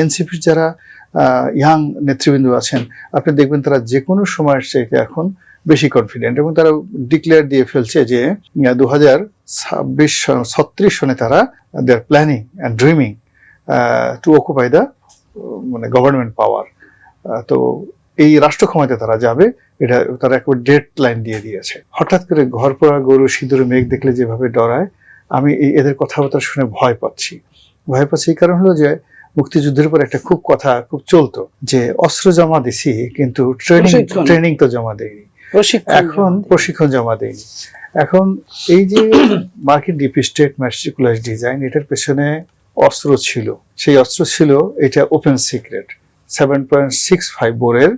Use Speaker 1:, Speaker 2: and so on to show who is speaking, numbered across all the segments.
Speaker 1: এনসিপির যারা ইয়াং নেতৃবৃন্দ আছেন, আপনি দেখবেন তারা যে কোনো সময়ের চাইতে এখন বেশি কনফিডেন্ট, এবং তারা ডিক্লেয়ার দিয়ে ফেলছে যে 2036 সনে তারা they are planning and dreaming to occupy the government power. তো এই রাষ্ট্র ক্ষমতায় তারা যাবে, এটা তারা একবার ডেড লাইন দিয়ে দিয়েছে। হঠাৎ করে ঘর পোড়া গরু সিঁদুরে মেঘ দেখলে যেভাবে ডরায়, আমি এদের কথাবার্তা শুনে ভয় পাচ্ছি। এই কারণ হলো যে মুক্তিযুদ্ধের পর একটা খুব চলতো যে অস্ত্র জমা দিছি কিন্তু ট্রেনিং তো জমা দেয়নি, এখন প্রশিক্ষণ জমা দেয়নি। এখন এই যে মার্কিন ডিপ স্টেট ম্যাটিকুলাস ডিজাইন, এটার পেছনে অস্ত্র ছিল, সেই অস্ত্র ছিল এটা ওপেন সিক্রেট 7.65 বোরের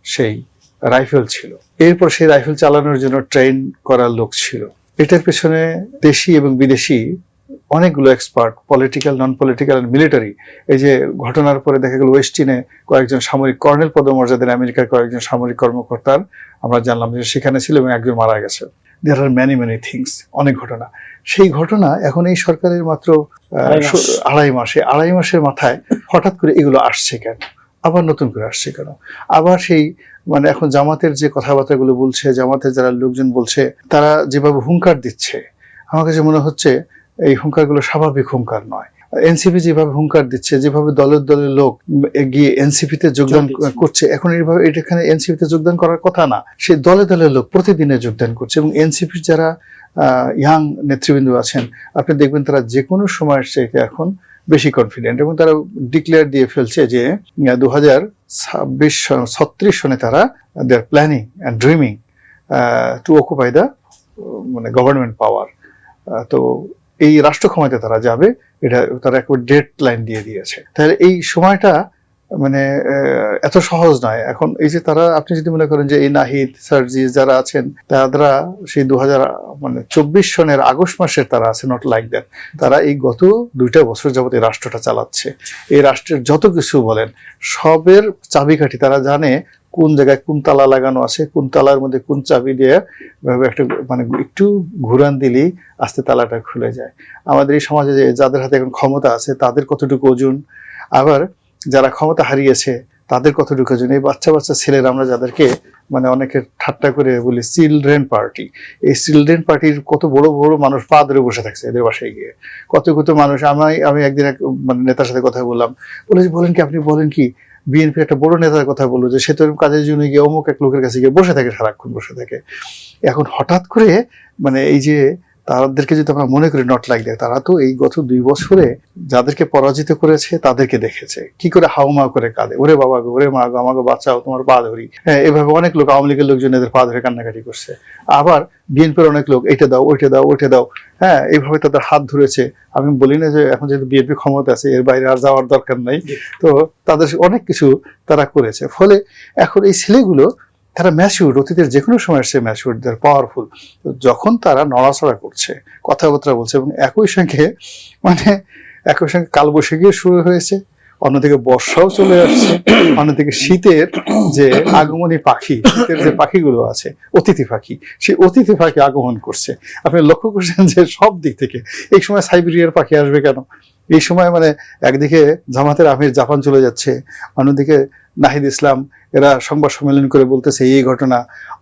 Speaker 1: সেই রাইফেল ছিল। এরপর সেই রাইফেল চালানোর জন্য ট্রেন করার লোক ছিল। এটার পেছনে দেশি এবং বিদেশি অনেকগুলো expert, political, non political, military. এই যে ঘটনার পরে দেখা গেল ওয়েস্টিনে কয়েকজন সামরিক কর্নেল পদমর্যাদার আমেরিকার কয়েকজন সামরিক কর্মকর্তার আমরা জানলাম যে সেখানে ছিল এবং একজন মারা গেছে। দেয়ার আর মেনি থিংস, অনেক ঘটনা। সেই ঘটনা এখন এই সরকারের মাত্র আড়াই মাসের মাথায় হঠাৎ করে এগুলো আসছে কেন, আবার নতুন করে আসছে কেন, আবার সেই এখন জামাতের যে কথাবার্তাগুলো বলছে, জামাতের যারা লোকজন বলছে, তারা যেভাবে হুঙ্কার দিচ্ছে, আমার কাছে মনে হচ্ছে এই হুঙ্কারগুলো স্বাভাবিক হুঙ্কার নয়। এনসিপি যেভাবে হুঙ্কার দিচ্ছে, যেভাবে দলের লোক গিয়ে এনসিপিতে যোগদান করছে, এখন এখানে এনসিপিতে যোগদান করার কথা না, সেই দলের লোক প্রতিদিনে যোগদান করছে। এবং এনসিপির যারা ইয়াং নেতৃবৃন্দ আছেন, আপনি দেখবেন তারা যে কোনো সময়ের চাইতে এখন বেশি কনফিডেন্ট, এবং তারা ডিক্লেয়ার দিয়ে ফেলছে যে 2036 সনে তারা they are planning and dreaming to occupy the government power. তো এই রাষ্ট্র ক্ষমতায় তারা যাবে, এটা তারা একবার ডেড লাইন দিয়ে দিয়েছে। তাহলে এই সময়টা এত সহজ নয়। এখন এই যে তারা, আপনি যদি মনে করেন যে এই নাহিদ সার্জি যারা আছেন, তারা সেই 2024 সনের আগস্ট মাসের তারা আছে, নট লাইক দ্যাট। তারা এই গত 2টা বছর যাবত এই রাষ্ট্রটা চালাচ্ছে। এই রাষ্ট্রের যত কিছু বলেন সবের চাবিকাঠি তারা জানে, কোন জায়গায় কোন তালা লাগানো আছে, কোন তালার মধ্যে কোন চাবি দিয়ে একটা একটু ঘুরান দিলেই আস্তে তালাটা খুলে যায়। আমাদের এই সমাজে যে যাদের হাতে এখন ক্ষমতা আছে তাদের কতটুকু ওজন, আবার যারা ক্ষমতা হারিয়েছে তাদের কতটুকু ওজন। এই বাচ্চা ছেলেরা আমরা যাদেরকে অনেকে ঠাট্টা করে বলি চিলড্রেন পার্টি, এই চিলড্রেন পার্টির কত বড় বড় মানুষ পা ধরে বসে থাকছে এদের বাসায় গিয়ে। কত মানুষ, আমি একদিন এক নেতার সাথে কথা বললাম, বলেন কি আপনি বলেন কি বিএনপি একটা বড় নেতার কথা বললো যে সে তো কাজের জন্য গিয়ে অমুক এক লোকের কাছে গিয়ে বসে থাকে, সারাক্ষণ বসে থাকে। এখন হঠাৎ করে এই যে তাদেরকে যদি আমরা মনে করি নট লাইক দ্যাট, তারা তো এই গত 2 বছরে যাদেরকে পরাজিত করেছে তাদেরকে দেখেছে কি করে হাউমা করে কাঁদে, ওরে বাবা গো, ওরে মা গো, আমাকে বাঁচাও, তোমার পা ধরি। হ্যাঁ, এভাবে অনেক লোক, আওয়ামী লীগের লোকজন এদের পা ধরে কান্নাকাটি করছে। আবার বিএনপির অনেক লোক এইটা দাও ওইটা দাও ওইটা দাও, হ্যাঁ, এইভাবে তাদের হাত ধরেছে। আমি বলি না যে এখন যেহেতু বিএনপি ক্ষমতা আছে এর বাইরে আর যাওয়ার দরকার নাই, তো তাদের অনেক কিছু তারা করেছে। ফলে এখন এই ছেলেগুলো তারা ম্যাচিউর, অতীতের যে কোনো সময় সে ম্যাচিউর, দেয়ার পাওয়ারফুল। যখন তারা নড়াচড়া করছে, কথাবার্তা বলছে, এবং একই সঙ্গে কালবৈশাখী শুরু হয়েছে, অন্যদিকে বর্ষাও চলে আসছে, অন্যদিকে শীতের যে আগমনী পাখি, শীতের যে পাখিগুলো আছে অতিথি পাখি, সেই অতিথি পাখি আগমন করছে। আপনি লক্ষ্য করছেন যে সব দিক থেকে এই সময় সাইবেরিয়ার পাখি আসবে কেন? এই সময় একদিকে জামাতের আমির জাপান চলে যাচ্ছে, অন্যদিকে নাহিদ ইসলাম এরা সংবাদ সম্মেলন করে বলতেছে এই ঘটনা,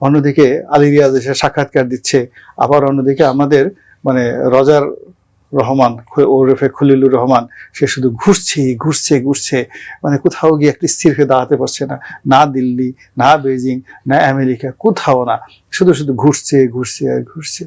Speaker 1: অন্যদিকে আলী রিয়াজ এসে সাক্ষাৎকার দিচ্ছে, আবার অন্যদিকে আমাদের রজার রহমান ওরফে খলিলুর রহমান, সে শুধু ঘুরছে, কোথাও গিয়ে একটি স্থির হয়ে দাঁড়াতে পারছে না, না দিল্লি, না বেজিং, না আমেরিকা, কোথাও না, শুধু ঘুরছে আর ঘুরছে।